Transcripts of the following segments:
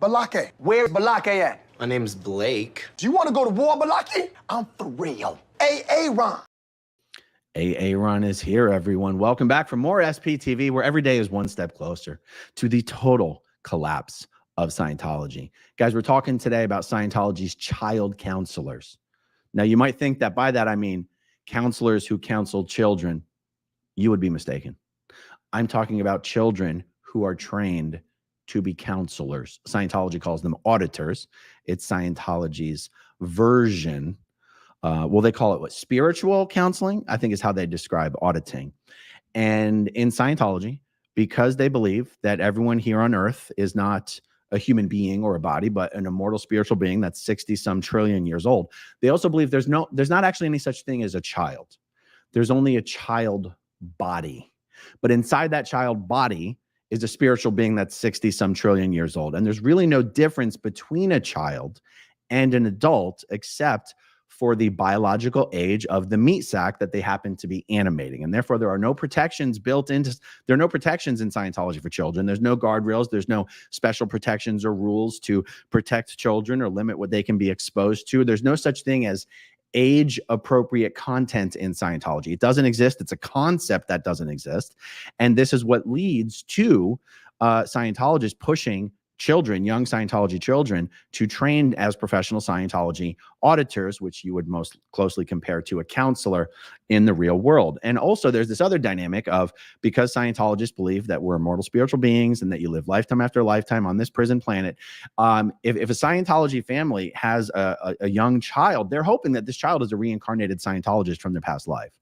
Balake. Where's Balake at? My name's Blake. Do you want to go to war, Balake? I'm for real. Ron. Ron is here, everyone. Welcome back for more SPTV, where every day is one step closer to the total collapse of Scientology. Guys, we're talking today about Scientology's child counselors. Now, you might think that by that I mean counselors who counsel children. You would be mistaken. I'm talking about children who are trained to be counselors. Scientology calls them auditors. It's Scientology's version. Well, they call it what? Spiritual counseling, I think is how they describe auditing. And in Scientology, because they believe that everyone here on earth is not a human being or a body, but an immortal spiritual being that's 60 some trillion years old, they also believe there's not actually any such thing as a child. There's only a child body. But inside that child body is a spiritual being that's 60 some trillion years old. And there's really no difference between a child and an adult except for the biological age of the meat sac that they happen to be animating. And therefore, there are no protections built into, there are no protections in Scientology for children. There's no guardrails. There's no special protections or rules to protect children or limit what they can be exposed to. There's no such thing as age-appropriate content in Scientology. It doesn't exist. It's a concept that doesn't exist. And this is what leads to Scientologists pushing children, young Scientology children, to train as professional Scientology auditors, which you would most closely compare to a counselor in the real world. And also there's this other dynamic of, because Scientologists believe that we're immortal spiritual beings and that you live lifetime after lifetime on this prison planet, if a Scientology family has a young child, they're hoping that this child is a reincarnated Scientologist from their past life.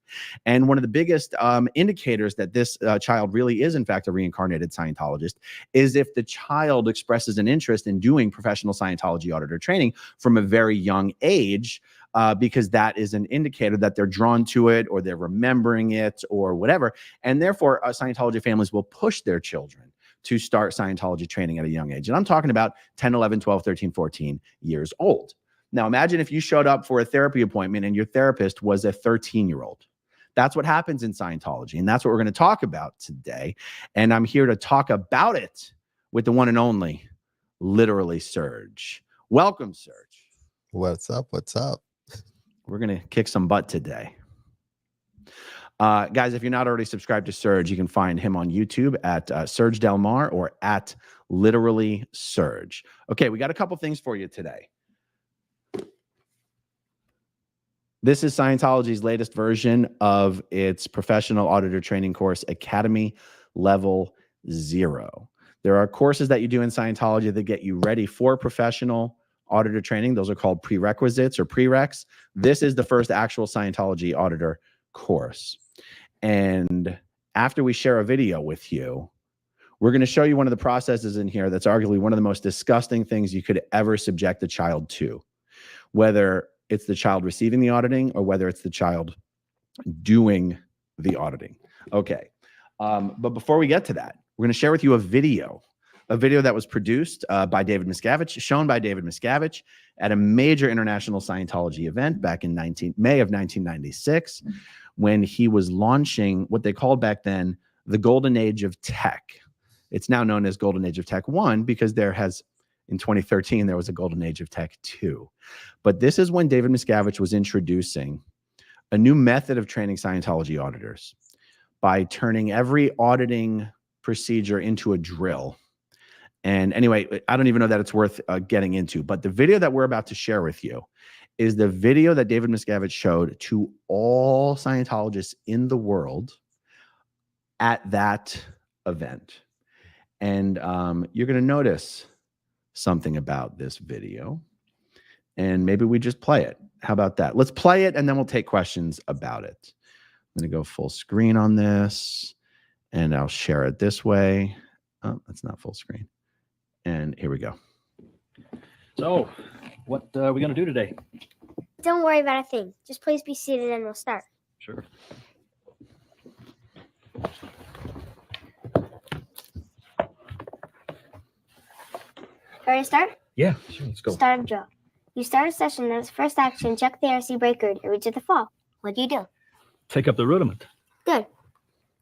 And one of the biggest indicators that this child really is, in fact, a reincarnated Scientologist is if the child expresses an interest in doing professional Scientology auditor training from a very young age, because that is an indicator that they're drawn to it or they're remembering it or whatever. And therefore, Scientology families will push their children to start Scientology training at a young age. And I'm talking about 10, 11, 12, 13, 14 years old. Now, imagine if you showed up for a therapy appointment and your therapist was a 13-year-old. That's what happens in Scientology, and that's what we're going to talk about today. And I'm here to talk about it with the one and only, literally, Serge. Welcome, Serge. What's up? What's up? We're going to kick some butt today. Guys, if you're not already subscribed to Serge, you can find him on YouTube at Serge Del Mar or at literally Serge. Okay, we got a couple things for you today. This is Scientology's latest version of its professional auditor training course, Academy Level 0. There are courses that you do in Scientology that get you ready for professional auditor training. Those are called prerequisites or prereqs. This is the first actual Scientology auditor course. And after we share a video with you, we're going to show you one of the processes in here that's arguably one of the most disgusting things you could ever subject a child to, whether it's the child receiving the auditing or whether it's the child doing the auditing. Okay. But before we get to that, we're going to share with you a video that was produced by David Miscavige, shown by David Miscavige at a major international Scientology event back in May of 1996, when he was launching what they called back then the Golden Age of Tech. It's now known as Golden Age of Tech 1 because in 2013, there was a Golden Age of Tech 2. But this is when David Miscavige was introducing a new method of training Scientology auditors by turning every auditing procedure into a drill. And anyway, I don't even know that it's worth getting into, but the video that we're about to share with you is the video that David Miscavige showed to all Scientologists in the world at that event. And you're going to notice something about this video, and maybe we just play it. How about that? Let's play it, and then we'll take questions about it. I'm going to go full screen on this, and I'll share it this way. Oh, that's not full screen. And here we go. So, what are we going to do today? Don't worry about a thing. Just please be seated and we'll start. Sure. Ready to start? Yeah, sure. Let's go. Start a drill. You start a session, and as first action, check the RC breaker and reach at the fall. What do you do? Take up the rudiment. Good.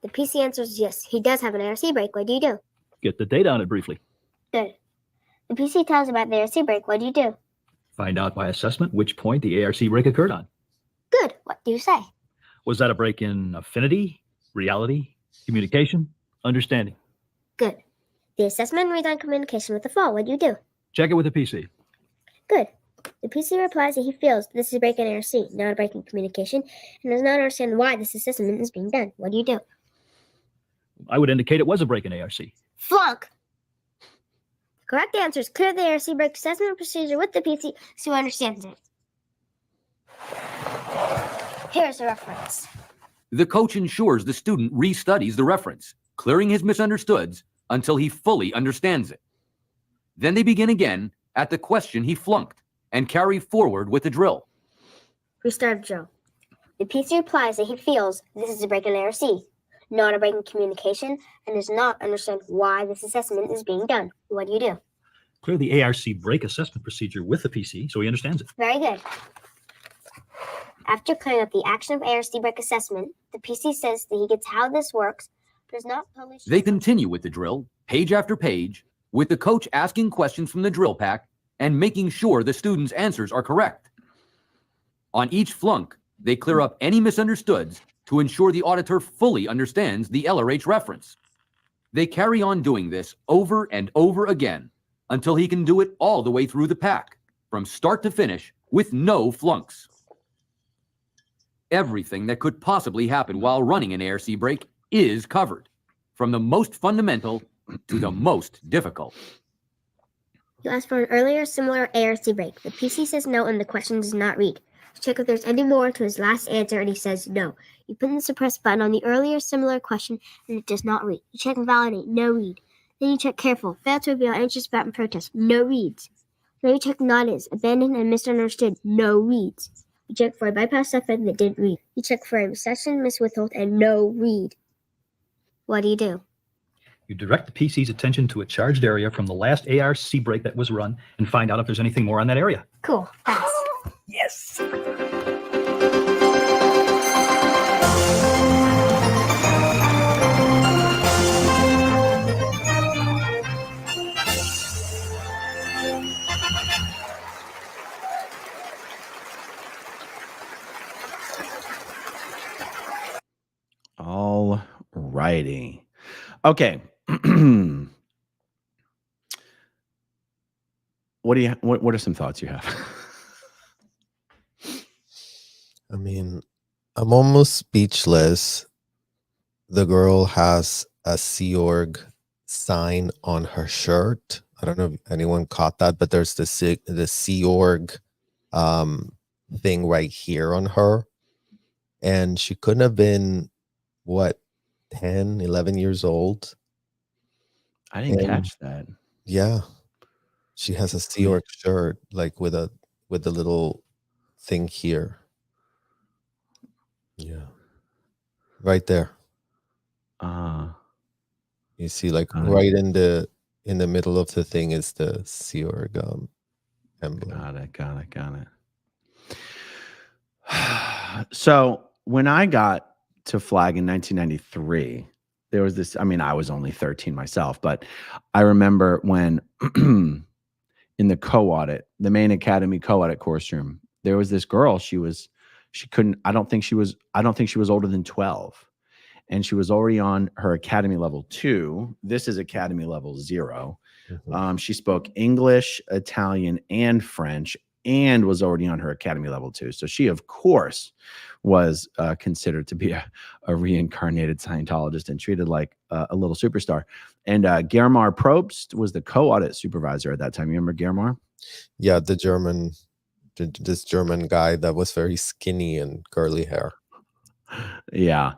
The PC answers yes. He does have an RC brake. What do you do? Get the data on it briefly. Good. The PC tells about the ARC break. What do you do? Find out by assessment which point the ARC break occurred on. Good. What do you say? Was that a break in affinity, reality, communication, understanding? Good. The assessment reads on communication with the fall. What do you do? Check it with the PC. Good. The PC replies that he feels this is a break in ARC, not a break in communication, and does not understand why this assessment is being done. What do you do? I would indicate it was a break in ARC. Flunk! The correct answer is clear the ARC break assessment procedure with the PC so he understands it. Here's a reference. The coach ensures the student restudies the reference, clearing his misunderstoods until he fully understands it. Then they begin again at the question he flunked and carry forward with the drill. Restart drill. The PC replies that he feels this is a break in ARC, not a break in communication, and does not understand why this assessment is being done. What do you do? Clear the ARC break assessment procedure with the PC so he understands it. Very good. After clearing up the action of ARC break assessment, the PC says that he gets how this works, but is not totally sure. They continue with the drill, page after page, with the coach asking questions from the drill pack and making sure the students' answers are correct. On each flunk, they clear up any misunderstoods to ensure the auditor fully understands the LRH reference. They carry on doing this over and over again until he can do it all the way through the pack, from start to finish, with no flunks. Everything that could possibly happen while running an ARC break is covered, from the most fundamental to the most difficult. You asked for an earlier similar ARC break. The PC says no and the question does not read. You check if there's any more to his last answer and he says no. You put in the suppress button on the earlier similar question and it does not read. You check and validate, no read. Then you check careful, fail to reveal anxious about and protest, no reads. Then you check not is, abandoned and misunderstood, no reads. You check for a bypass suffix that didn't read. You check for a session miswithhold and no read. What do you do? You direct the PC's attention to a charged area from the last ARC break that was run and find out if there's anything more on that area. Cool. Pass. Yes. All righty. Okay. What are some thoughts you have? I mean, I'm almost speechless. The girl has a Sea Org sign on her shirt. I don't know if anyone caught that, but there's the Sea Org thing right here on her. And she couldn't have been, what, 10, 11 years old? I didn't catch that. Yeah. She has a Sea Org shirt, like with a little thing here. Yeah. Right there. You see, like right in the middle of the thing is the Sea Org emblem. Got it. So when I got to Flag in 1993, there was this, I mean, I was only 13 myself, but I remember when in the co-audit, the main academy co-audit course room, there was this girl, I don't think she was older than 12. And she was already on her academy level 2. This is academy level 0. Mm-hmm. She spoke English, Italian, and French, and was already on her academy level 2. So she, of course, was considered to be a reincarnated Scientologist and treated like a little superstar. And Germar Probst was the co-audit supervisor at that time. You remember Germar? Yeah, this German guy that was very skinny and curly hair. Yeah.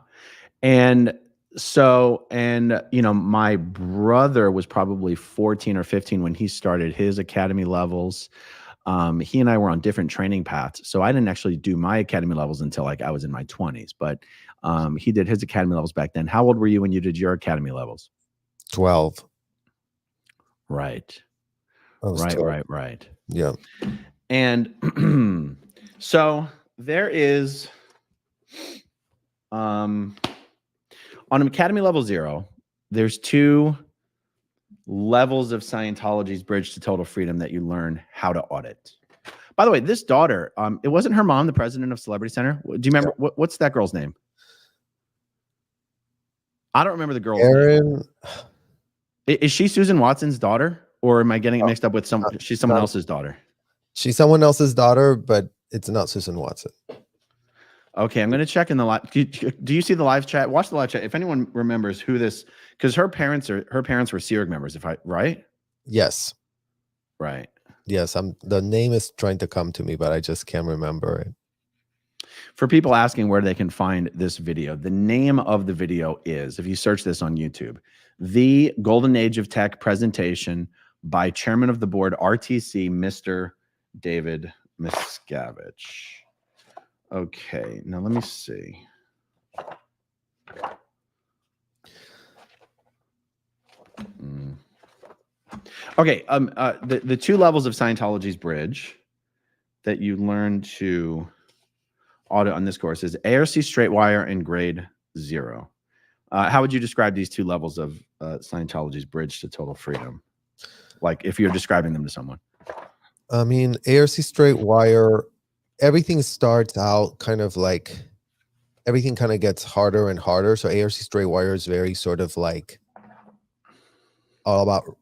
And so, my brother was probably 14 or 15 when he started his academy levels. He and I were on different training paths. So I didn't actually do my academy levels until like I was in my 20s, but he did his academy levels back then. How old were you when you did your academy levels? 12. Right. Right. 12. Right. Yeah. And so there is, on academy level 0, there's 2 levels of Scientology's bridge to total freedom that you learn how to audit. By the way, this daughter, it wasn't her mom, the president of Celebrity Center. Do you remember what's that girl's name? I don't remember the girl's name. Erin. Is she Susan Watson's daughter, or am I getting it mixed up with someone? She's someone else's daughter. She's someone else's daughter, but it's not Susan Watson. Okay, I'm going to check in the live. Do you see the live chat? Watch the live chat. If anyone remembers who this, because her parents were Sea Org members. Right? Yes. Right. Yes. The name is trying to come to me, but I just can't remember it. For people asking where they can find this video, the name of the video is, if you search this on YouTube, The Golden Age of Tech Presentation by Chairman of the Board, RTC, Mr. David Miscavige. Okay, now let me see. Okay, the two levels of Scientology's bridge that you learn to audit on this course is ARC straight wire and grade 0. How would you describe these two levels of Scientology's bridge to total freedom? Like if you're describing them to someone. I mean, ARC straight wire, everything starts out kind of like, everything kind of gets harder and harder. So ARC straight wire is very sort of like all about,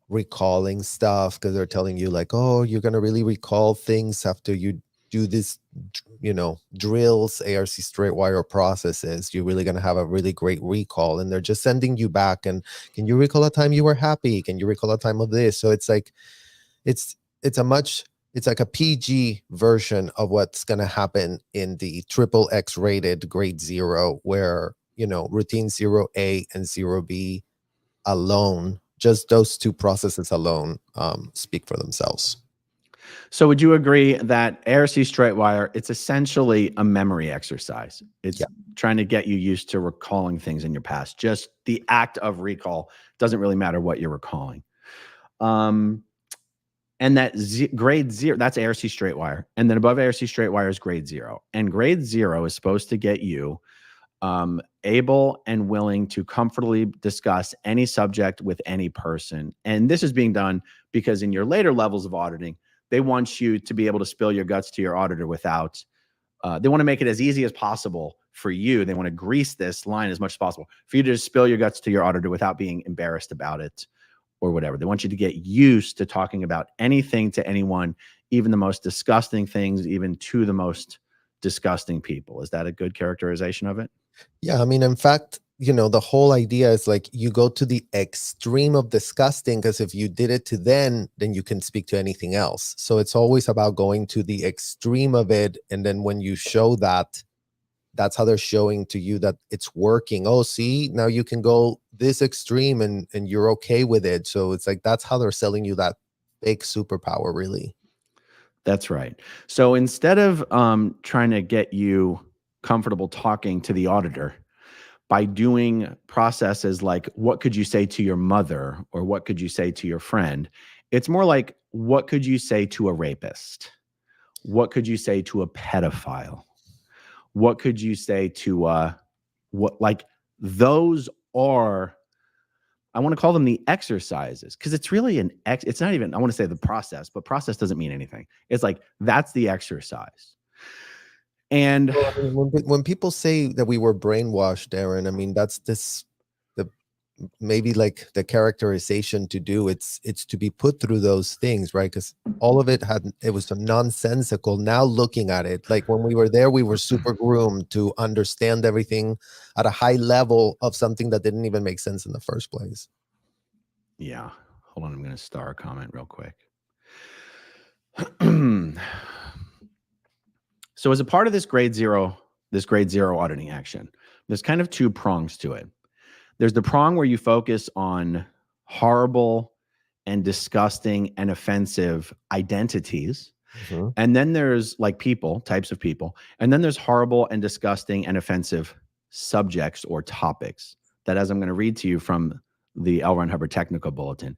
recalling stuff, because they're telling you like, oh, you're going to really recall things after you do this, drills, ARC straight wire processes. You're really going to have a really great recall, and they're just sending you back. And can you recall a time you were happy? Can you recall a time of this? So it's like, it's like a PG version of what's going to happen in the XXX rated grade 0, where, routine 0A and 0B alone, just those two processes alone speak for themselves. So would you agree that ARC straight wire, it's essentially a memory exercise? It's trying to get you used to recalling things in your past. Just the act of recall doesn't really matter what you're recalling. And that grade 0, that's ARC straight wire. And then above ARC straight wire is grade 0. And grade 0 is supposed to get you able and willing to comfortably discuss any subject with any person. And this is being done because in your later levels of auditing, they want you to be able to spill your guts to your auditor without, they want to make it as easy as possible for you. They want to grease this line as much as possible for you to just spill your guts to your auditor without being embarrassed about it or whatever. They want you to get used to talking about anything to anyone, even the most disgusting things, even to the most disgusting people. Is that a good characterization of it? Yeah, I mean, in fact, the whole idea is like you go to the extreme of disgusting, because if you did it to then you can speak to anything else. So it's always about going to the extreme of it. And then when you show that, that's how they're showing to you that it's working. Oh, see, now you can go this extreme and you're okay with it. So it's like, that's how they're selling you that fake superpower, really. That's right. So instead of trying to get you comfortable talking to the auditor by doing processes like, what could you say to your mother, or what could you say to your friend? It's more like, what could you say to a rapist? What could you say to a pedophile? What could you say to those are, I want to call them the exercises, because it's really it's not even, I want to say the process, but process doesn't mean anything. It's like, that's the exercise. And when people say that we were brainwashed, Aaron, I mean, that's maybe like the characterization to do. It's to be put through those things, right? Because all of it was nonsensical. Now looking at it, like when we were there, we were super groomed to understand everything at a high level of something that didn't even make sense in the first place. Yeah. Hold on. I'm going to star a comment real quick. So as a part of this grade 0 auditing action, there's kind of two prongs to it. There's the prong where you focus on horrible and disgusting and offensive identities. Mm-hmm. And then there's like types of people. And then there's horrible and disgusting and offensive subjects or topics that, as I'm going to read to you from the L. Ron Hubbard Technical Bulletin,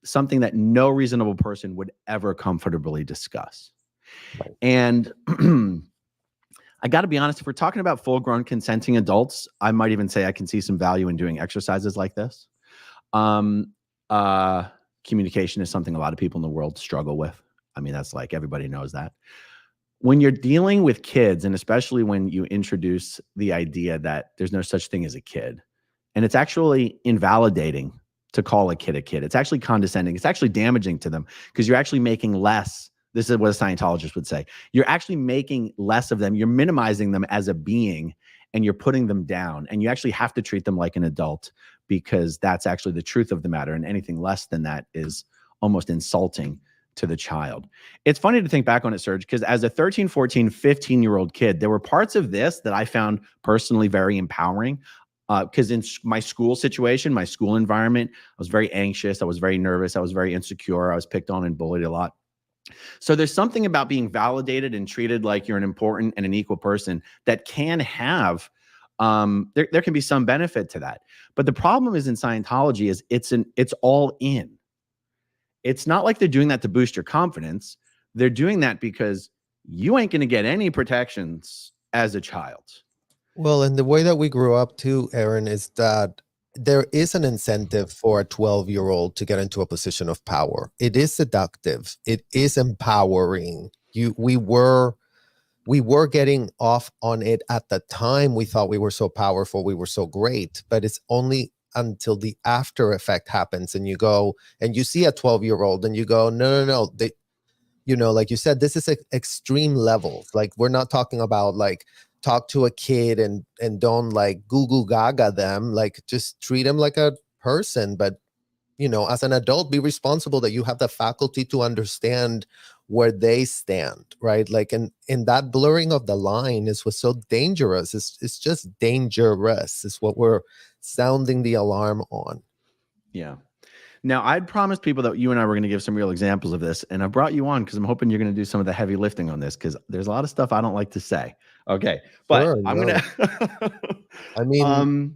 something that no reasonable person would ever comfortably discuss. Right. And I got to be honest, if we're talking about full-grown consenting adults, I might even say I can see some value in doing exercises like this. Communication is something a lot of people in the world struggle with. I mean, that's like everybody knows that. When you're dealing with kids, and especially when you introduce the idea that there's no such thing as a kid, and it's actually invalidating to call a kid, it's actually condescending. It's actually damaging to them because you're actually making less. This is what a Scientologist would say. You're actually making less of them. You're minimizing them as a being and you're putting them down. And you actually have to treat them like an adult because that's actually the truth of the matter. And anything less than that is almost insulting to the child. It's funny to think back on it, Serge, because as a 13, 14, 15-year-old kid, there were parts of this that I found personally very empowering. Because in my school situation, my school environment, I was very anxious. I was very nervous. I was very insecure. I was picked on and bullied a lot. So there's something about being validated and treated like you're an important and an equal person that can have, there can be some benefit to that. But the problem is in Scientology is it's all in. It's not like they're doing that to boost your confidence. They're doing that because you ain't going to get any protections as a child. Well, and the way that we grew up too, Aaron, is that there is an incentive for a 12-year-old to get into a position of power. It is seductive. It is empowering. We were getting off on it at the time. We thought we were so powerful, we were so great, but it's only until the after effect happens and you go and you see a 12-year-old and you go, no. They, like you said, this is extreme levels. Like, we're not talking about like talk to a kid and don't like goo goo gaga them, like just treat them like a person. But, as an adult, be responsible that you have the faculty to understand where they stand, right? Like, and in that blurring of the line is what's so dangerous. It's just dangerous. It's what we're sounding the alarm on. Yeah. Now, I'd promised people that you and I were going to give some real examples of this, and I brought you on because I'm hoping you're going to do some of the heavy lifting on this because there's a lot of stuff I don't like to say. Okay, but Sure, I'm going to. I mean,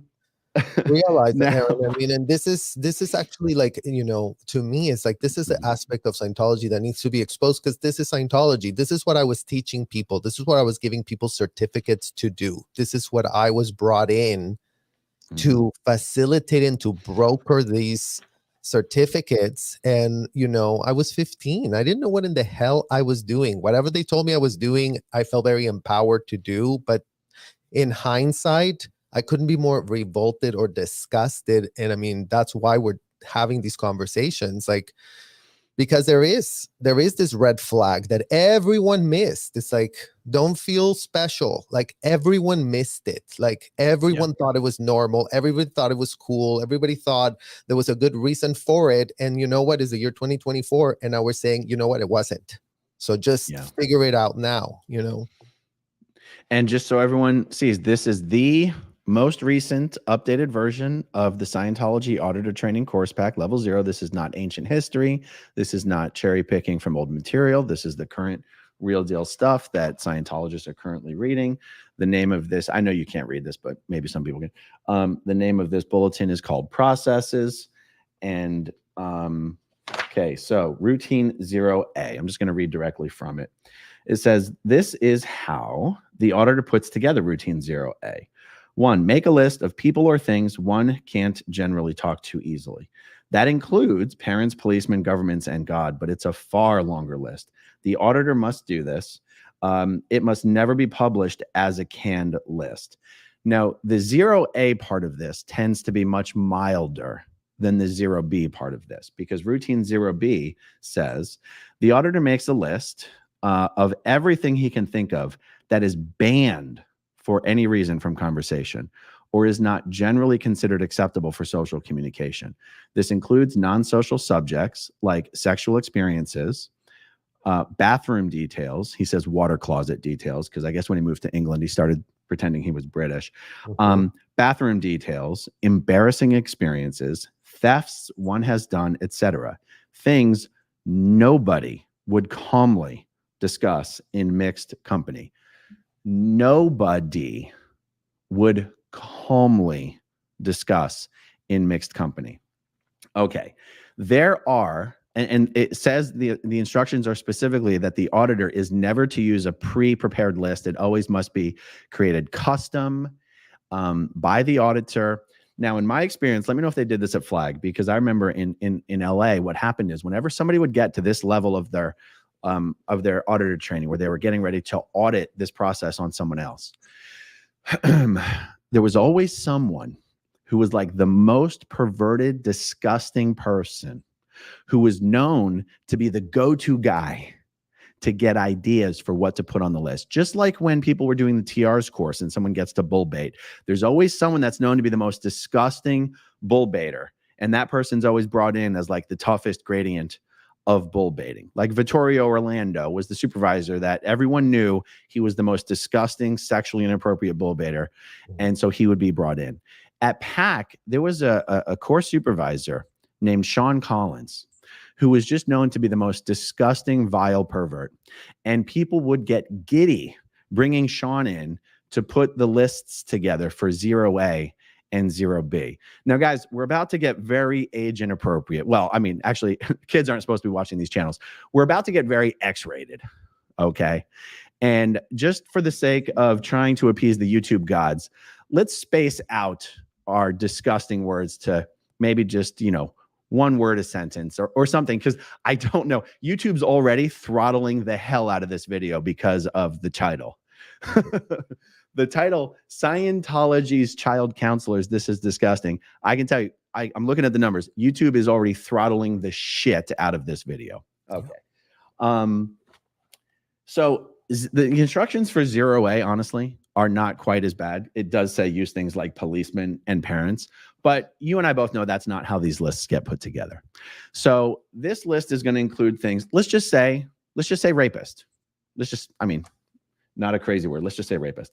realize that, Aaron. I mean, and this is actually like, to me, it's like this is the aspect of Scientology that needs to be exposed because this is Scientology. This is what I was teaching people. This is what I was giving people certificates to do. This is what I was brought in to facilitate and to broker these certificates. And I was 15. I didn't know what in the hell I was doing. Whatever they told me I was doing, I felt very empowered to do. But in hindsight, I couldn't be more revolted or disgusted. And I mean, that's why we're having these conversations, like, because there is this red flag that everyone missed. It's like, don't feel special. Like, everyone missed it. Like, everyone thought it was normal. Everybody thought it was cool. Everybody thought there was a good reason for it. And you know what? Is the year 2024. And now we're saying, you know what? It wasn't. So just figure it out now, And just so everyone sees, this is the most recent updated version of the Scientology Auditor Training Course Pack Level 0. This is not ancient history. This is not cherry picking from old material. This is the current real deal stuff that Scientologists are currently reading. The name of this, I know you can't read this, but maybe some people can. The name of this bulletin is called Processes. And okay, so Routine 0A. I'm just going to read directly from it. It says, this is how the auditor puts together Routine 0A. 1, make a list of people or things one can't generally talk to easily. That includes parents, policemen, governments, and God, but it's a far longer list. The auditor must do this. It must never be published as a canned list. Now, the 0A part of this tends to be much milder than the 0B part of this, because Routine 0B says the auditor makes a list of everything he can think of that is banned for any reason from conversation or is not generally considered acceptable for social communication. This includes non-social subjects like sexual experiences, bathroom details. He says water closet details because I guess when he moved to England, he started pretending he was British. Bathroom details, embarrassing experiences, thefts one has done, etc. Things nobody would calmly discuss in mixed company. Nobody would calmly discuss in mixed company. Okay, there are, and it says the instructions are specifically that the auditor is never to use a pre-prepared list. It always must be created custom by the auditor. Now, in my experience, let me know if they did this at Flag, because I remember in LA, what happened is whenever somebody would get to this level of their auditor training, where they were getting ready to audit this process on someone else, there was always someone who was like the most perverted, disgusting person who was known to be the go-to guy to get ideas for what to put on the list. Just like when people were doing the TR's course and someone gets to bull bait, there's always someone that's known to be the most disgusting bull baiter. And that person's always brought in as like the toughest gradient of bull baiting. Like Vittorio Orlando was the supervisor that everyone knew he was the most disgusting, sexually inappropriate bull baiter. And so he would be brought in. At PAC, there was a course supervisor named Sean Collins, who was just known to be the most disgusting, vile pervert. And people would get giddy bringing Sean in to put the lists together for 0A and 0B. Now, guys, we're about to get very age inappropriate. Well, I mean, actually, kids aren't supposed to be watching these channels. We're about to get very X-rated, okay? And just for the sake of trying to appease the YouTube gods, let's space out our disgusting words to maybe just, you know, one word a sentence or something, because I don't know. YouTube's already throttling the hell out of this video because of the title. The title, Scientology's Child Counselors, This is Disgusting. I can tell you, I'm looking at the numbers. YouTube is already throttling the shit out of this video. Okay. So the instructions for 0A, honestly, are not quite as bad. It does say use things like policemen and parents, but you and I both know that's not how these lists get put together. So this list is going to include things. Let's just say rapist. I mean, not a crazy word. Let's just say rapist.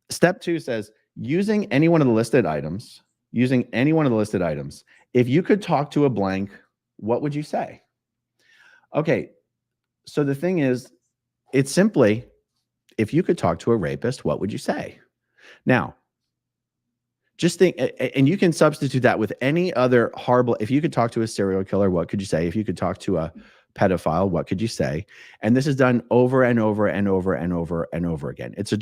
Step 2 says using any one of the listed items, if you could talk to a blank, what would you say? Okay. So the thing is, it's simply, if you could talk to a rapist, what would you say? Now, just think, and you can substitute that with any other horrible. If you could talk to a serial killer, what could you say? If you could talk to a pedophile, what could you say? And this is done over and over and over and over and over again. It's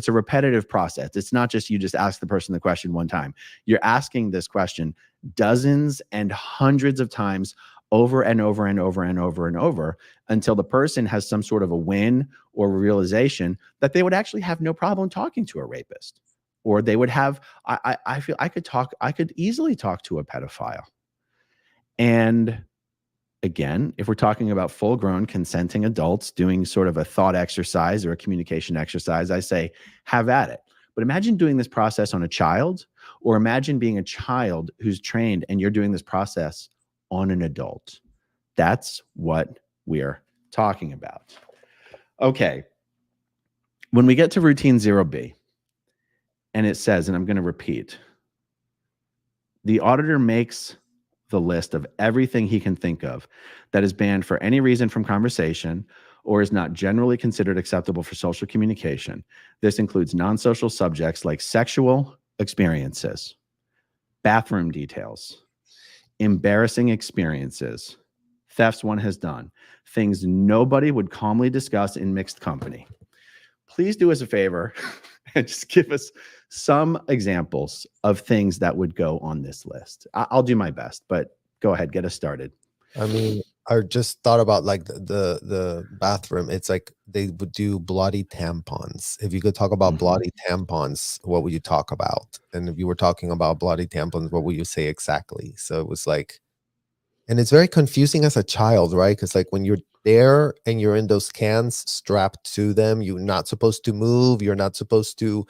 a repetitive process. It's not just you just ask the person the question one time. You're asking this question dozens and hundreds of times over and over and over and over and over until the person has some sort of a win or realization that they would actually have no problem talking to a rapist. Or they would have, I feel I could easily talk to a pedophile. And again, if we're talking about full-grown consenting adults doing sort of a thought exercise or a communication exercise, I say, have at it. But imagine doing this process on a child, or imagine being a child who's trained and you're doing this process on an adult. That's what we're talking about. Okay. When we get to routine 0B, and it says, and I'm going to repeat, the auditor makes the list of everything he can think of that is banned for any reason from conversation or is not generally considered acceptable for social communication. This includes non-social subjects like sexual experiences, bathroom details, embarrassing experiences, thefts one has done, things nobody would calmly discuss in mixed company. Please do us a favor and just give us some examples of things that would go on this list. I'll do my best, but go ahead, get us started. I mean, I just thought about like the bathroom. It's like they would do bloody tampons. If you could talk about bloody tampons, what would you talk about? And if you were talking about bloody tampons, what would you say exactly? So it was like, and it's very confusing as a child, right? Because like when you're there and you're in those cans strapped to them, you're not supposed to move. You're supposed to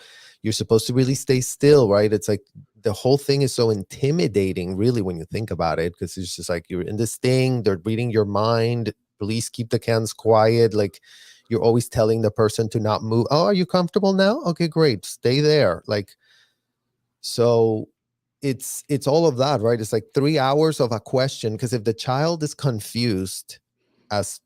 really stay still, right? It's like the whole thing is so intimidating, really, when you think about it, because it's just like you're in this thing, they're reading your mind. Please keep the cans quiet. Like you're always telling the person to not move. Oh, are you comfortable now? Okay, great. Stay there. Like, so it's all of that, right? It's like 3 hours of a question, because if the child is confused, as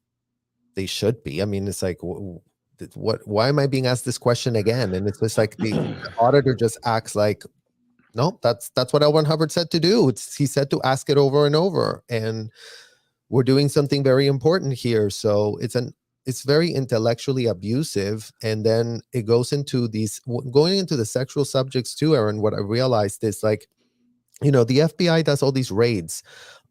they should be, I mean, it's like, why am I being asked this question again? And it's just like the auditor just acts like, no, that's what L. Ron Hubbard said to do. He said to ask it over and over, and we're doing something very important here. So it's very intellectually abusive. And then it goes into going into the sexual subjects too, Aaron. What I realized is like, You know, the FBI does all these raids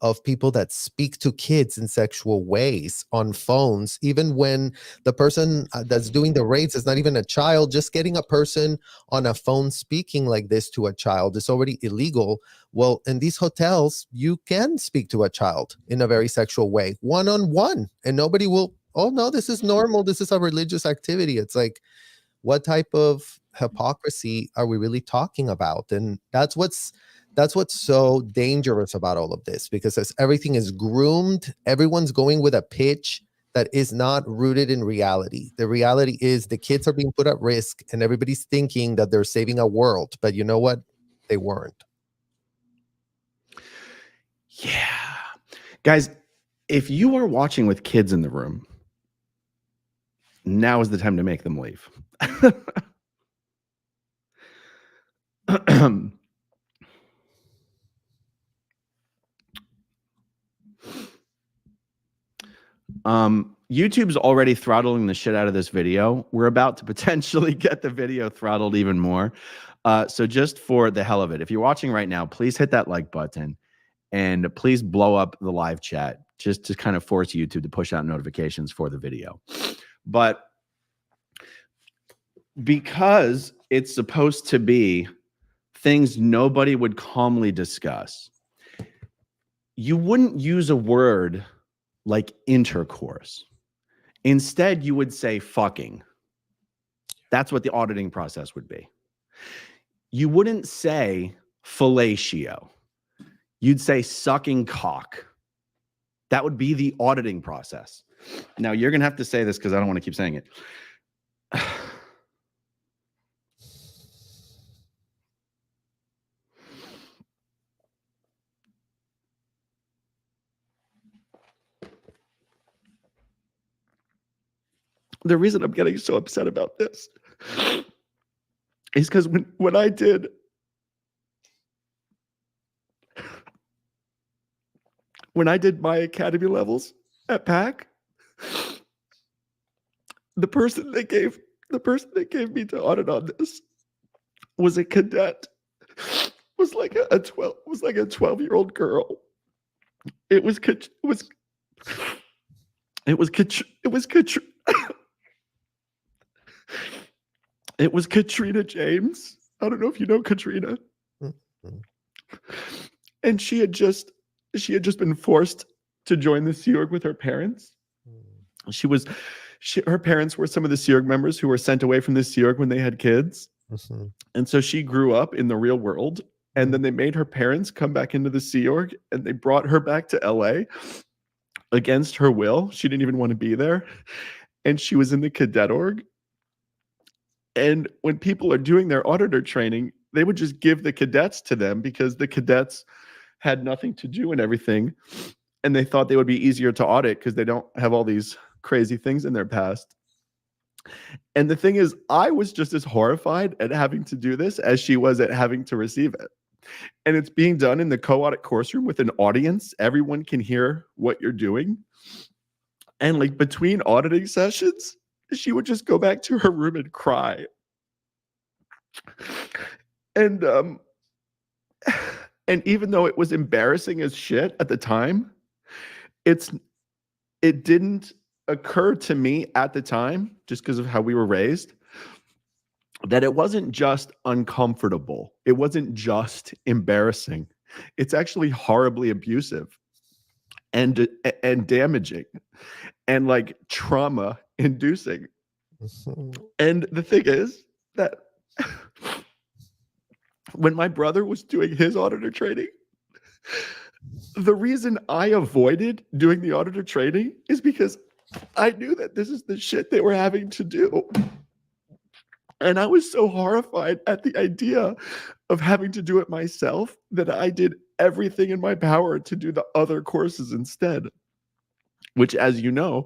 of people that speak to kids in sexual ways on phones, even when the person that's doing the raids is not even a child. Just getting a person on a phone speaking like this to a child is already illegal. Well, in these hotels, you can speak to a child in a very sexual way, one-on-one, and nobody will, oh no, this is normal, this is a religious activity. It's like, what type of hypocrisy are we really talking about? And that's what's so dangerous about all of this, because as everything is groomed, everyone's going with a pitch that is not rooted in reality. The reality is the kids are being put at risk, and everybody's thinking that they're saving a world, but you know what? They weren't. Yeah. Guys, if you are watching with kids in the room, now is the time to make them leave. YouTube's already throttling the shit out of this video. We're about to potentially get the video throttled even more. So just for the hell of it, if you're watching right now, please hit that like button and please blow up the live chat just to kind of force YouTube to push out notifications for the video. But because it's supposed to be things nobody would calmly discuss, you wouldn't use a word like intercourse. Instead, you would say fucking. That's what the auditing process would be. You wouldn't say fellatio. You'd say sucking cock. That would be the auditing process. Now, you're going to have to say this because I don't want to keep saying it. The reason I'm getting so upset about this is because when I did my academy levels at PAC, the person that gave me to audit on this was a cadet. Was like a 12-year-old girl. It was Katrina James. I don't know if you know Katrina. Mm-hmm. And she had just been forced to join the Sea Org with her parents. Her parents were some of the Sea Org members who were sent away from the Sea Org when they had kids. Mm-hmm. And so she grew up in the real world. And then they made her parents come back into the Sea Org, and they brought her back to LA against her will. She didn't even want to be there. And she was in the cadet org. And when people are doing their auditor training, they would just give the cadets to them because the cadets had nothing to do and everything. And they thought they would be easier to audit because they don't have all these crazy things in their past. And the thing is, I was just as horrified at having to do this as she was at having to receive it. And it's being done in the co-audit course room with an audience. Everyone can hear what you're doing. And like between auditing sessions, she would just go back to her room and cry. And even though it was embarrassing as shit at the time, it didn't occur to me at the time, just because of how we were raised, that it wasn't just uncomfortable. It wasn't just embarrassing. It's actually horribly abusive and damaging and like trauma inducing. And the thing is that when my brother was doing his auditor training, the reason I avoided doing the auditor training is because I knew that this is the shit they were having to do. And I was so horrified at the idea of having to do it myself that I did everything in my power to do the other courses instead, which, as you know,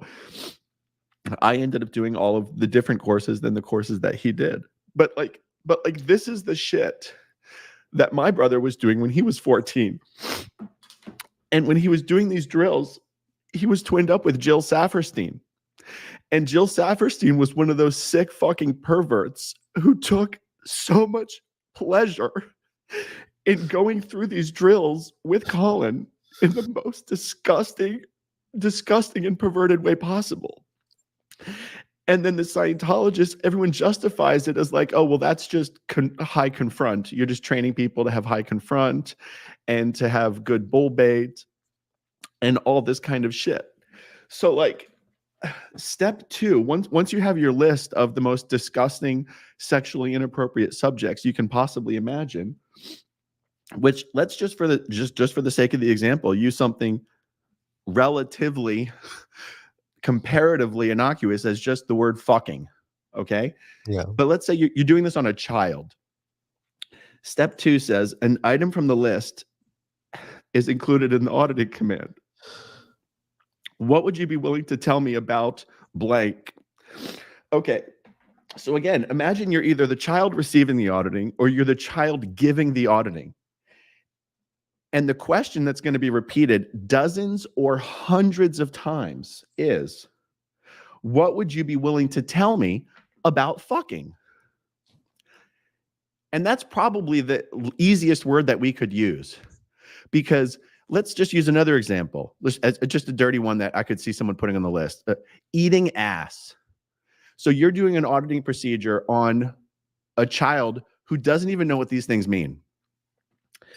I ended up doing all of the different courses than the courses that he did. But this is the shit that my brother was doing when he was 14. And when he was doing these drills, he was twinned up with Jill Saferstein. And Jill Saferstein was one of those sick fucking perverts who took so much pleasure in going through these drills with Colin in the most disgusting and perverted way possible. And then the Scientologists, everyone justifies it as like, oh, well, that's just high confront. You're just training people to have high confront and to have good bull bait and all this kind of shit. So like step 2, once you have your list of the most disgusting sexually inappropriate subjects you can possibly imagine, which let's just for the sake of the example, use something relatively comparatively innocuous as just the word fucking. Okay. Yeah. But let's say you're doing this on a child. Step 2 says an item from the list is included in the auditing command. What would you be willing to tell me about blank? Okay. So again, imagine you're either the child receiving the auditing or you're the child giving the auditing. And the question that's going to be repeated dozens or hundreds of times is, what would you be willing to tell me about fucking? And that's probably the easiest word that we could use, because let's just use another example. Just a dirty one that I could see someone putting on the list. Eating ass. So you're doing an auditing procedure on a child who doesn't even know what these things mean.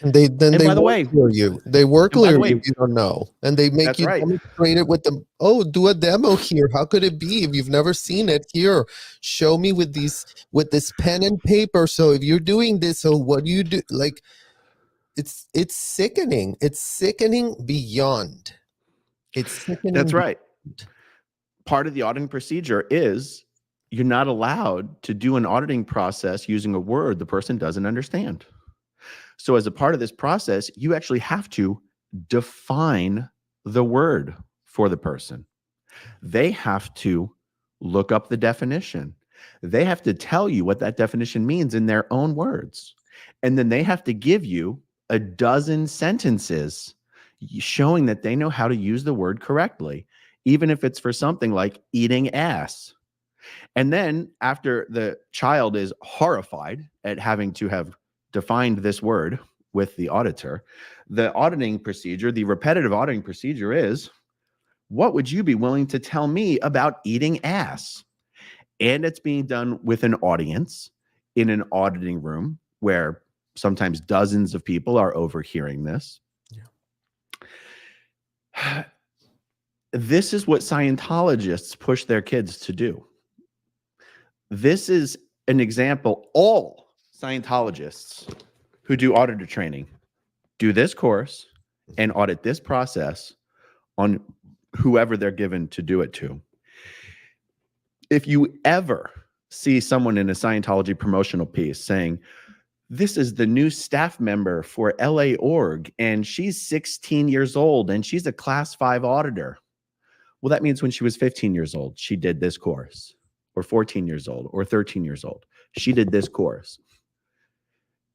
And they by the work way, clear you. They work and by the clear way- you don't know. And they make That's you right. demonstrate it with them. Oh, do a demo here. How could it be if you've never seen it? Here, show me with this pen and paper. So if you're doing this, so what do you do? Like, it's sickening. It's sickening beyond. It's sickening. That's right. Part of the auditing procedure is you're not allowed to do an auditing process using a word the person doesn't understand. So as a part of this process, you actually have to define the word for the person. They have to look up the definition. They have to tell you what that definition means in their own words. And then they have to give you a dozen sentences showing that they know how to use the word correctly, even if it's for something like eating ass. And then after the child is horrified at having to have defined this word with the auditor, the auditing procedure, the repetitive auditing procedure is, what would you be willing to tell me about eating ass? And it's being done with an audience in an auditing room where sometimes dozens of people are overhearing this. Yeah. This is what Scientologists push their kids to do. This is an example. All Scientologists who do auditor training do this course and audit this process on whoever they're given to do it to. If you ever see someone in a Scientology promotional piece saying, this is the new staff member for LA org, and she's 16 years old and she's a class 5 auditor. Well, that means when she was 15 years old, she did this course, or 14 years old, or 13 years old. She did this course.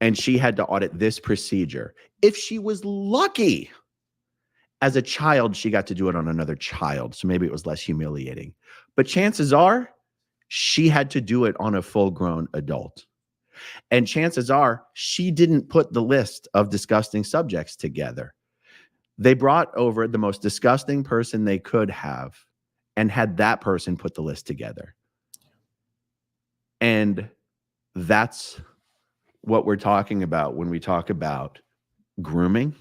And she had to audit this procedure. If she was lucky, as a child, she got to do it on another child. So maybe it was less humiliating. But chances are, she had to do it on a full-grown adult. And chances are, she didn't put the list of disgusting subjects together. They brought over the most disgusting person they could have and had that person put the list together. And that's what we're talking about when we talk about grooming.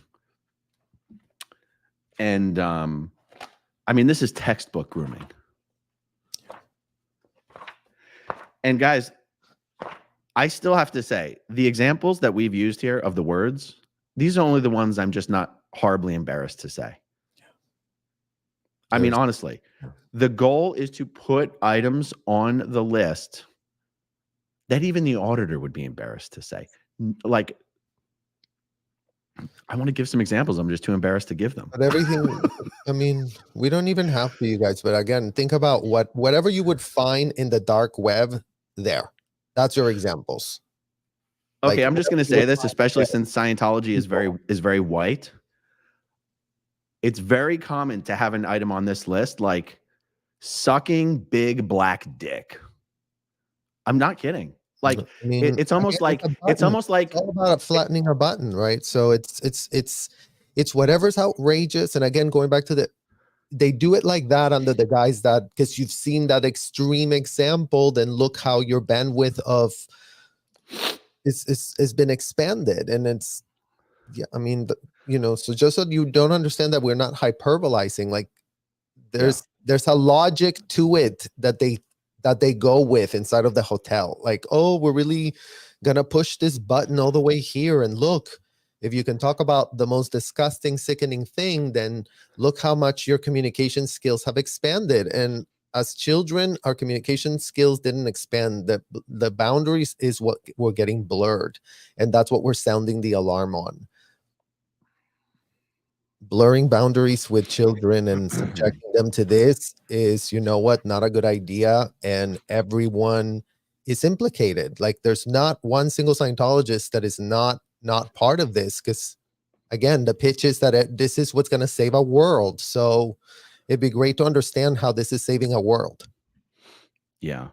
And I mean, this is textbook grooming. And guys, I still have to say, the examples that we've used here of the words, these are only the ones I'm just not horribly embarrassed to say. I mean, honestly, the goal is to put items on the list that even the auditor would be embarrassed to say. Like, I want to give some examples. I'm just too embarrassed to give them. But everything, I mean, we don't even have to, you guys. But again, think about whatever you would find in the dark web there. That's your examples. Okay, Like, I'm just going to say this, especially since Scientology is very white. It's very common to have an item on this list like sucking big black dick. I'm not kidding. Like I mean, it's almost again, like a it's button. almost like It's all about flattening a button, right? So it's whatever's outrageous. And again, going back to they do it like that under the guise that because you've seen that extreme example, then look how your bandwidth of is been expanded, and it's yeah. I mean, so just so you don't understand that we're not hyperbolizing, like there's a logic to it that they go with inside of the hotel. Like, oh, we're really gonna push this button all the way here, and look, if you can talk about the most disgusting, sickening thing, then look how much your communication skills have expanded. And as children, our communication skills didn't expand. The boundaries is what we're getting blurred, and that's what we're sounding the alarm on. Blurring boundaries with children and subjecting them to this is, not a good idea. And everyone is implicated. Like there's not one single Scientologist that is not part of this. Because again, the pitch is that this is what's going to save a world. So it'd be great to understand how this is saving a world. Yeah.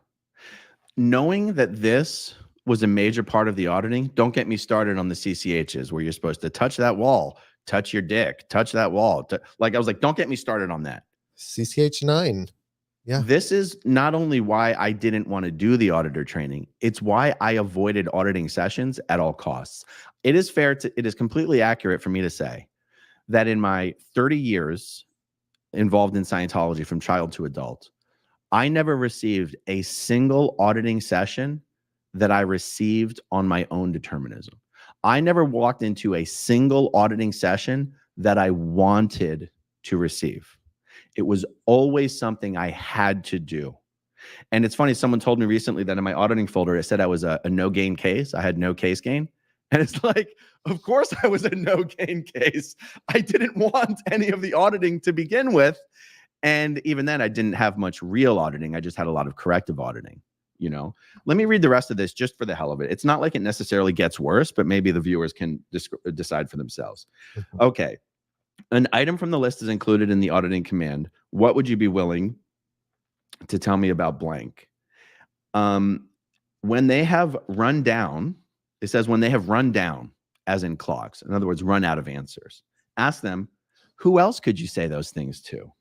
Knowing that this was a major part of the auditing, don't get me started on the CCHs where you're supposed to touch that wall, touch your dick, touch that wall. I was like, don't get me started on that. CCH 9. Yeah. This is not only why I didn't want to do the auditor training, it's why I avoided auditing sessions at all costs. It is completely accurate for me to say that in my 30 years involved in Scientology from child to adult, I never received a single auditing session that I received on my own determinism. I never walked into a single auditing session that I wanted to receive. It was always something I had to do. And it's funny, someone told me recently that in my auditing folder, it said I was a no gain case. I had no case gain. And it's like, of course I was a no gain case. I didn't want any of the auditing to begin with. And even then, I didn't have much real auditing. I just had a lot of corrective auditing. Let me read the rest of this just for the hell of it. It's not like it necessarily gets worse, but maybe the viewers can decide for themselves. Okay. An item from the list is included in the auditing command. What would you be willing to tell me about blank? When they have run down, it says when they have run down, as in clogs. In other words, run out of answers. Ask them, who else could you say those things to?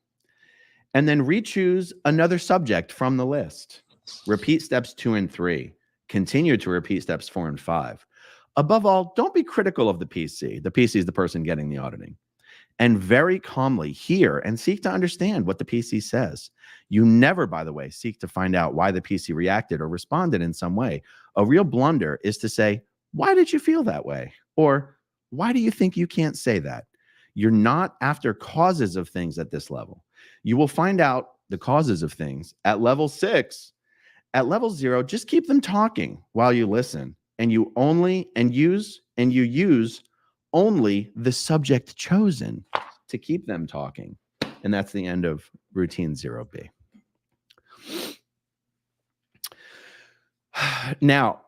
And then re-choose another subject from the list. Repeat steps 2 and 3. Continue to repeat steps 4 and 5. Above all, don't be critical of the PC. The PC is the person getting the auditing. And very calmly hear and seek to understand what the PC says. You never, by the way, seek to find out why the PC reacted or responded in some way. A real blunder is to say, why did you feel that way? Or why do you think you can't say that? You're not after causes of things at this level. You will find out the causes of things at level 6. At level 0, just keep them talking while you listen, and you use only the subject chosen to keep them talking. And that's the end of routine 0B. Now,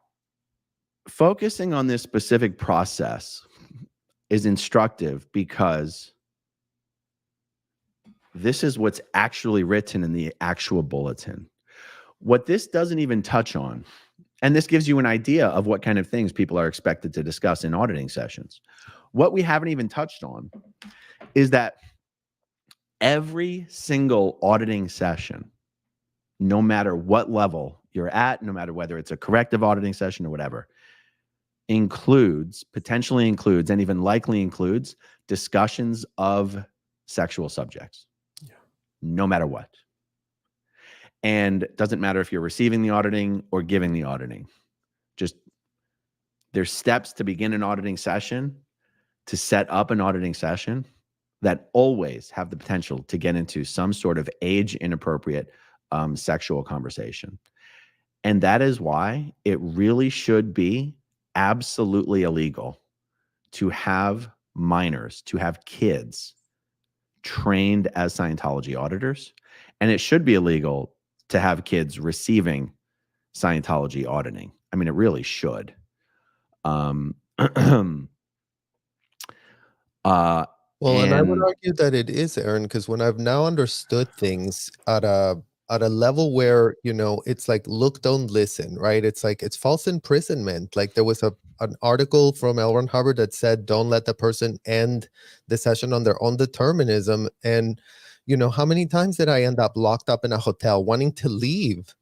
focusing on this specific process is instructive because this is what's actually written in the actual bulletin. What this doesn't even touch on, and this gives you an idea of what kind of things people are expected to discuss in auditing sessions. What we haven't even touched on is that every single auditing session, no matter what level you're at, no matter whether it's a corrective auditing session or whatever, potentially includes, and even likely includes discussions of sexual subjects, no matter what. And it doesn't matter if you're receiving the auditing or giving the auditing. Just there's steps to begin an auditing session, to set up an auditing session that always have the potential to get into some sort of age inappropriate sexual conversation. And that is why it really should be absolutely illegal to have minors, to have kids trained as Scientology auditors. And it should be illegal to have kids receiving Scientology auditing. I mean, it really should. Well, and I would argue that it is, Aaron, because when I've now understood things at a at a level where, you know, it's like, look, don't listen, right? It's like, it's false imprisonment. Like there was an article from L. Ron Hubbard that said, don't let the person end the session on their own determinism. And, you know, how many times did I end up locked up in a hotel wanting to leave,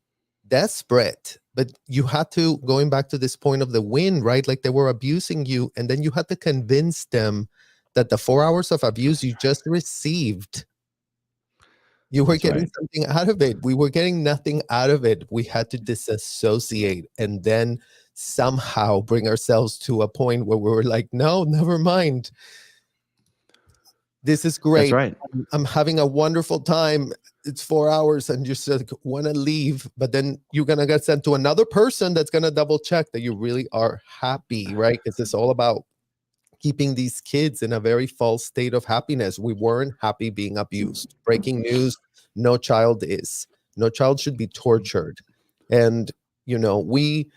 desperate? But you had to, going back to this point of the win, right? Like they were abusing you, and then you had to convince them that the 4 hours of abuse you just received, you were That's getting right. something out of it. We were getting nothing out of it. We had to disassociate and then somehow bring ourselves to a point where we were like, no, never mind. This is That's great. right. I'm having a wonderful time. It's 4 hours and you just like, want to leave, but then you're going to get sent to another person that's going to double check that you really are happy, right? Because it's all about keeping these kids in a very false state of happiness. We weren't happy being abused. Breaking news, no child is. No child should be tortured. And, you know, we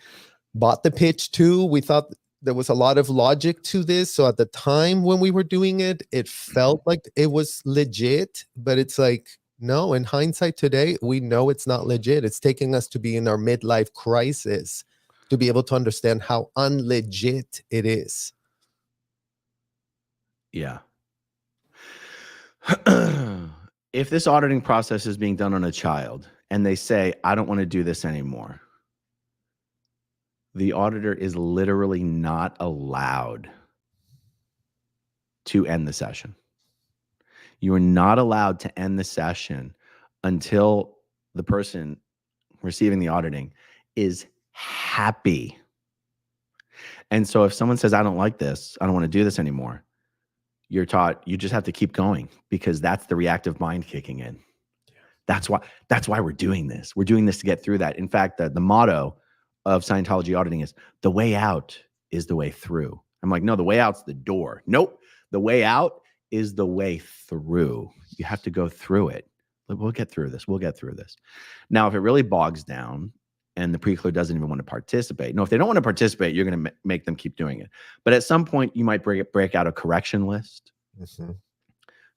bought the pitch too. We thought there was a lot of logic to this. So at the time when we were doing it, it felt like it was legit, but it's like, no, in hindsight today, we know it's not legit. It's taking us to be in our midlife crisis to be able to understand how unlegit it is. Yeah. If this auditing process is being done on a child and they say, I don't want to do this anymore, the auditor is literally not allowed to end the session. You are not allowed to end the session until the person receiving the auditing is happy. And so if someone says, I don't like this, I don't want to do this anymore, you're taught you just have to keep going because that's the reactive mind kicking in. That's why we're doing this. We're doing this to get through that. In fact, the motto of Scientology auditing is the way out is the way through. I'm like, no, the way out's the door. Nope. The way out is the way through. You have to go through it. We'll get through this. We'll get through this. Now, if it really bogs down and the pre-clear doesn't even want to participate. No, if they don't want to participate, you're going to make them keep doing it. But at some point, you might break out a correction list. Mm-hmm.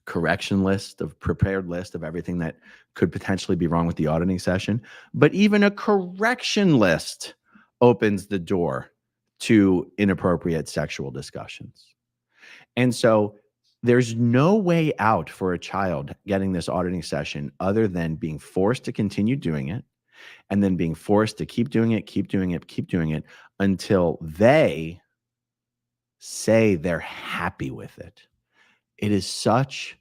Correction list of prepared list of everything that could potentially be wrong with the auditing session. But even a correction list opens the door to inappropriate sexual discussions. And so there's no way out for a child getting this auditing session other than being forced to continue doing it and then being forced to keep doing it until they say they're happy with it. It is such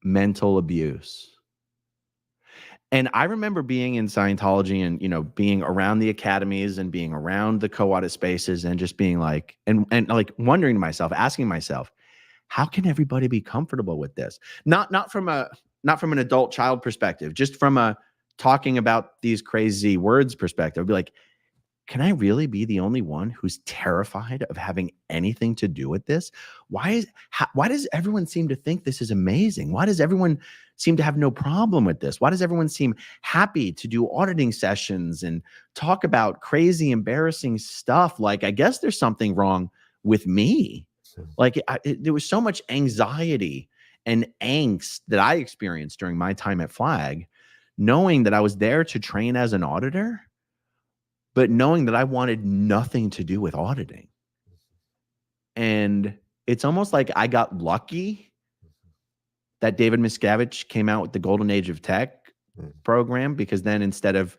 mental abuse. And I remember being in Scientology and, you know, being around the academies and being around the co-audit spaces and just being like, and like wondering to myself, asking myself, how can everybody be comfortable with this? Not from an adult child perspective, just from a talking about these crazy words perspective. I'd be like, can I really be the only one who's terrified of having anything to do with this? Why does everyone seem to think this is amazing? Why does everyone seem to have no problem with this? Why does everyone seem happy to do auditing sessions and talk about crazy, embarrassing stuff? Like, I guess there's something wrong with me. Like, there was so much anxiety and angst that I experienced during my time at Flag, knowing that I was there to train as an auditor, but knowing that I wanted nothing to do with auditing. And it's almost like I got lucky that David Miscavige came out with the Golden Age of Tech program, because then instead of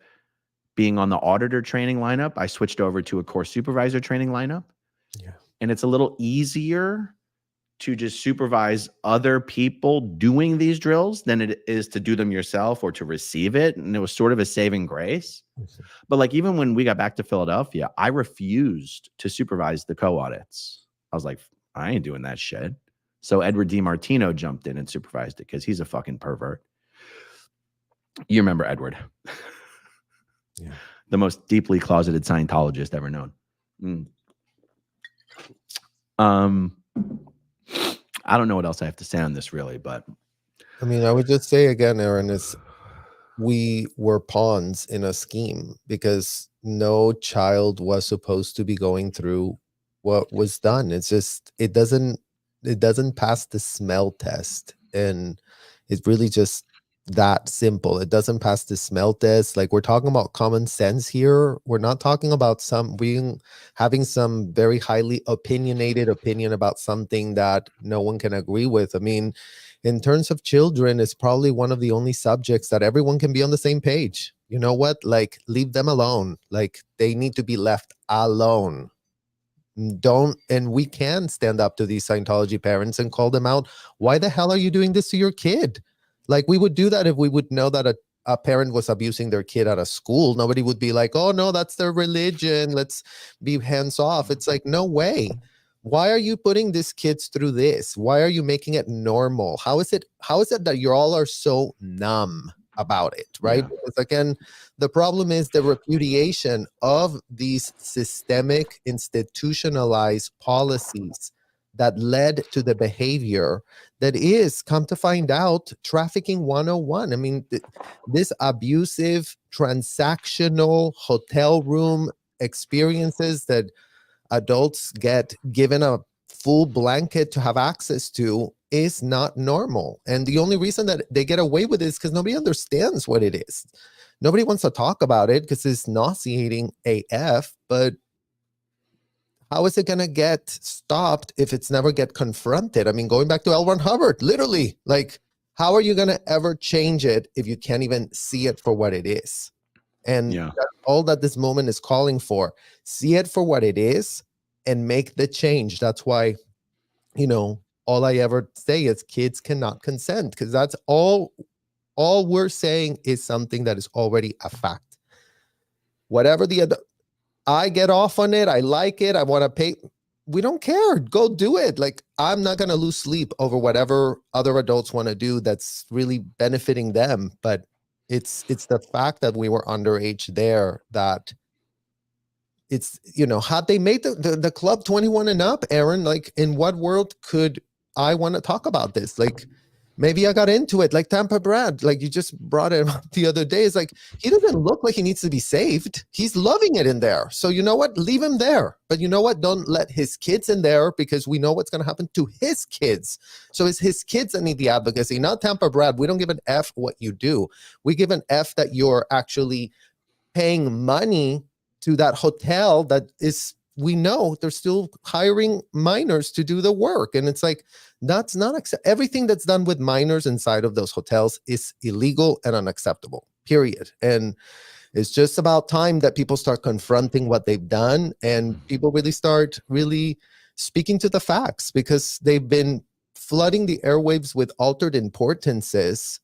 being on the auditor training lineup, I switched over to a course supervisor training lineup. Yeah. And it's a little easier to just supervise other people doing these drills than it is to do them yourself or to receive it. And it was sort of a saving grace. Mm-hmm. But like, even when we got back to Philadelphia, I refused to supervise the co-audits. I was like, I ain't doing that shit. So Edward DiMartino jumped in and supervised it because he's a fucking pervert. You remember Edward. Yeah. The most deeply closeted Scientologist ever known. I don't know what else I have to say on this really, but I mean, I would just say again, Aaron, is we were pawns in a scheme because no child was supposed to be going through what was done. It's just, it doesn't pass the smell test. And it really just that simple. It doesn't pass the smell test. Like, we're talking about common sense here. We're not talking about having some very highly opinionated opinion about something that no one can agree with. I mean, in terms of children, it's probably one of the only subjects that everyone can be on the same page. You know what? Like, leave them alone. Like, they need to be left alone. And we can stand up to these Scientology parents and call them out. Why the hell are you doing this to your kid? Like, we would do that if we would know that a parent was abusing their kid at a school. Nobody would be like, oh no, that's their religion, let's be hands off. It's like, no way. Why are you putting these kids through this? Why are you making it normal? How is it that you all are so numb about it, right? Yeah. Because again, the problem is the repudiation of these systemic, institutionalized policies that led to the behavior that is, come to find out, trafficking 101. I mean, this abusive, transactional hotel room experiences that adults get given a full blanket to have access to is not normal. And the only reason that they get away with it is because nobody understands what it is. Nobody wants to talk about it because it's nauseating AF, but how is it going to get stopped if it's never get confronted? I mean, going back to L. Ron Hubbard, literally, like, how are you going to ever change it if you can't even see it for what it is? And Yeah. that's all that this moment is calling for. See it for what it is and make the change. That's why, all I ever say is kids cannot consent, because that's all we're saying is something that is already a fact. Whatever I get off on it, I like it, I want to pay. We don't care. Go do it. Like, I'm not going to lose sleep over whatever other adults want to do that's really benefiting them. But it's the fact that we were underage there that it's, had they made the club 21 and up, Aaron, like, in what world could I want to talk about this? Like, maybe I got into it, like Tampa Brad, like you just brought it up the other day. It's like, he doesn't look like he needs to be saved. He's loving it in there. So you know what? Leave him there. But you know what? Don't let his kids in there, because we know what's going to happen to his kids. So it's his kids that need the advocacy, not Tampa Brad. We don't give an F what you do. We give an F that you're actually paying money to that hotel that is, we know they're still hiring minors to do the work. And it's like, that's not everything that's done with minors inside of those hotels is illegal and unacceptable, period. And it's just about time that people start confronting what they've done, and people really start speaking to the facts, because they've been flooding the airwaves with altered importances.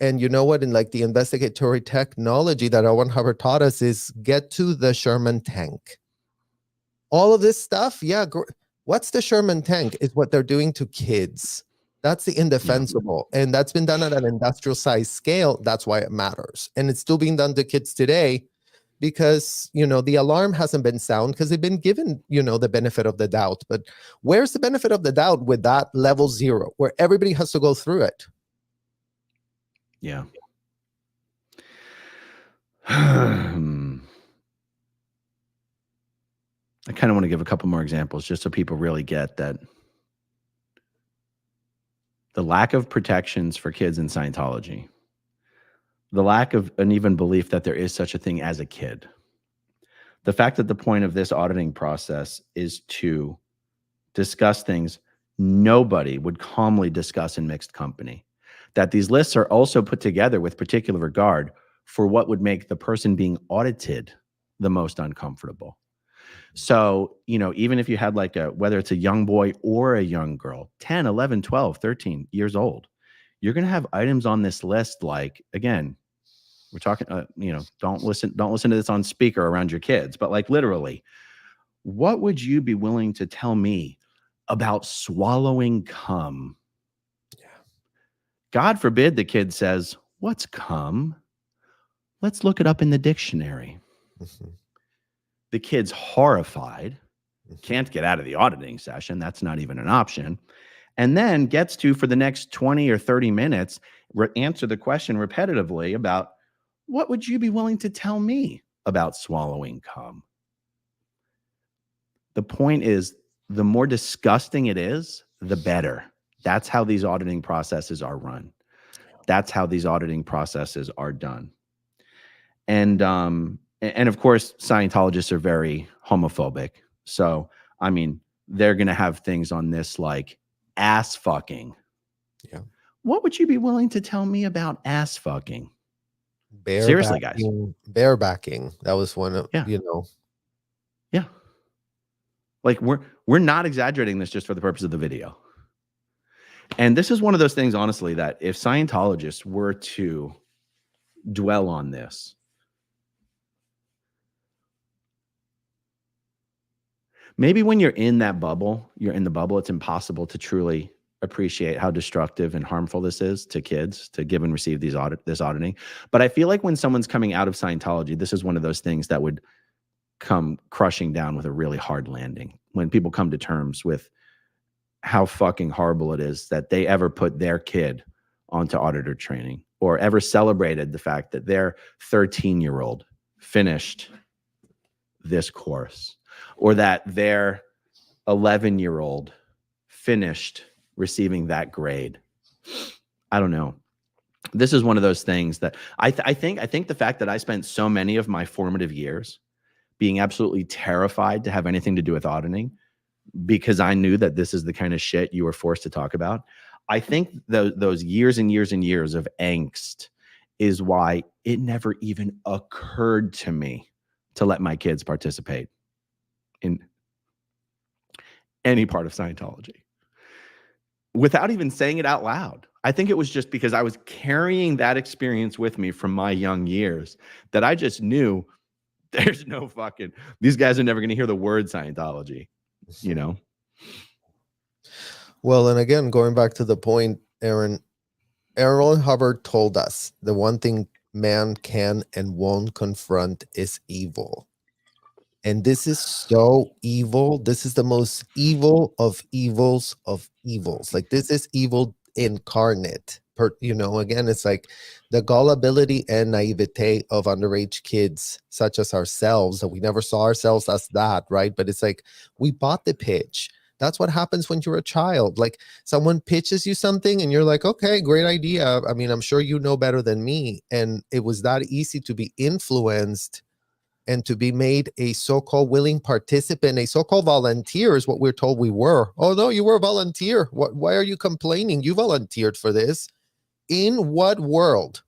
And you know what? In like the investigatory technology that Owen Hubbard taught us is get to the Sherman tank. All of this stuff, yeah. What's the Sherman tank is what they're doing to kids. That's the indefensible. And that's been done at an industrial size scale. That's why it matters. And it's still being done to kids today because, the alarm hasn't been sound because they've been given, the benefit of the doubt. But where's the benefit of the doubt with that level 0 where everybody has to go through it? Yeah. I kind of want to give a couple more examples just so people really get that the lack of protections for kids in Scientology, the lack of an even belief that there is such a thing as a kid, the fact that the point of this auditing process is to discuss things nobody would calmly discuss in mixed company, that these lists are also put together with particular regard for what would make the person being audited the most uncomfortable. So, even if you had whether it's a young boy or a young girl, 10, 11, 12, 13 years old, you're going to have items on this list. Like, again, we're talking, don't listen to this on speaker around your kids, but like literally, what would you be willing to tell me about swallowing cum? Yeah. God forbid the kid says, "What's cum? Let's look it up in the dictionary." Mm-hmm. The kid's horrified, can't get out of the auditing session. That's not even an option. And then gets to, for the next 20 or 30 minutes, answer the question repetitively about, what would you be willing to tell me about swallowing cum? The point is, the more disgusting it is, the better. That's how these auditing processes are run. That's how these auditing processes are done. And of course, Scientologists are very homophobic. So, I mean, they're going to have things on this like ass fucking. Yeah. What would you be willing to tell me about ass fucking? Seriously, guys. Barebacking. That was one of, Yeah. you know. Yeah. Like we're not exaggerating this just for the purpose of the video. And this is one of those things, honestly, that if Scientologists were to dwell on this, maybe when you're in that bubble, it's impossible to truly appreciate how destructive and harmful this is to kids to give and receive this auditing. But I feel like when someone's coming out of Scientology, this is one of those things that would come crushing down with a really hard landing. When people come to terms with how fucking horrible it is that they ever put their kid onto auditor training or ever celebrated the fact that their 13-year-old finished this course, or that their 11-year-old finished receiving that grade. I don't know. This is one of those things that I think the fact that I spent so many of my formative years being absolutely terrified to have anything to do with auditing because I knew that this is the kind of shit you were forced to talk about. I think those years and years and years of angst is why it never even occurred to me to let my kids participate in any part of Scientology without even saying it out loud. I think it was just because I was carrying that experience with me from my young years that I just knew there's no fucking, these guys are never going to hear the word Scientology, you know? Well, and again, going back to the point, Aaron Hubbard told us the one thing man can and won't confront is evil. And this is so evil. This is the most evil of evils of evils. Like, this is evil incarnate. Again, it's like the gullibility and naivete of underage kids such as ourselves, that we never saw ourselves as that, right? But it's like we bought the pitch. That's what happens when you're a child. Like, someone pitches you something and you're like, okay, great idea. I mean, I'm sure you know better than me. And it was that easy to be influenced and to be made a so-called willing participant, a so-called volunteer is what we're told we were. Oh, no, you were a volunteer. Why are you complaining? You volunteered for this. In what world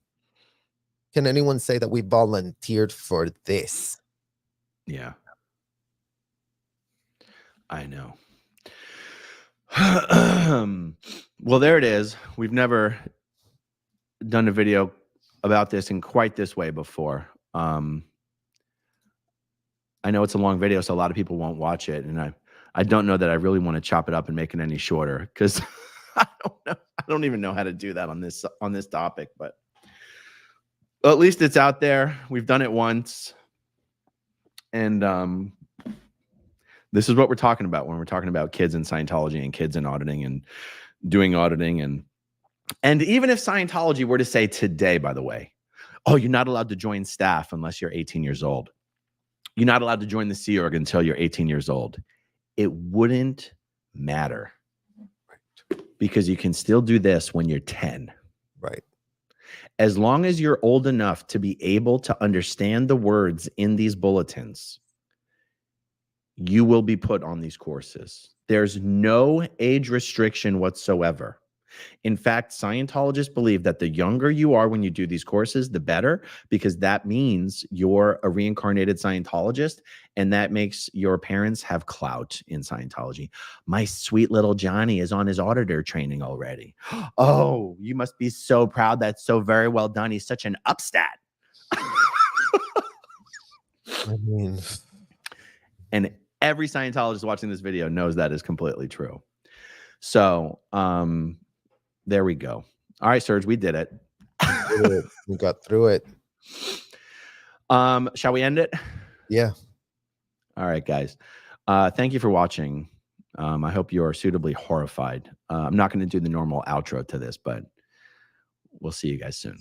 can anyone say that we volunteered for this? Yeah. I know. Well, there it is. We've never done a video about this in quite this way before. I know it's a long video, so a lot of people won't watch it. And I don't know that I really want to chop it up and make it any shorter because I don't know. I don't even know how to do that on this topic, but at least it's out there. We've done it once. And this is what we're talking about when we're talking about kids in Scientology and kids in auditing and doing auditing. And even if Scientology were to say today, by the way, oh, you're not allowed to join staff unless you're 18 years old. You're not allowed to join the Sea Org until you're 18 years old. It wouldn't matter because you can still do this when you're 10. Right. As long as you're old enough to be able to understand the words in these bulletins, you will be put on these courses. There's no age restriction whatsoever. In fact, Scientologists believe that the younger you are when you do these courses, the better, because that means you're a reincarnated Scientologist, and that makes your parents have clout in Scientology. My sweet little Johnny is on his auditor training already. Oh, you must be so proud. That's so very well done. He's such an upstat. I mean, and every Scientologist watching this video knows that is completely true. So, there we go. All right, Serge, we did it. we got through it. Shall we end it? Yeah. All right, guys. Thank you for watching. I hope you are suitably horrified. I'm not going to do the normal outro to this, but we'll see you guys soon.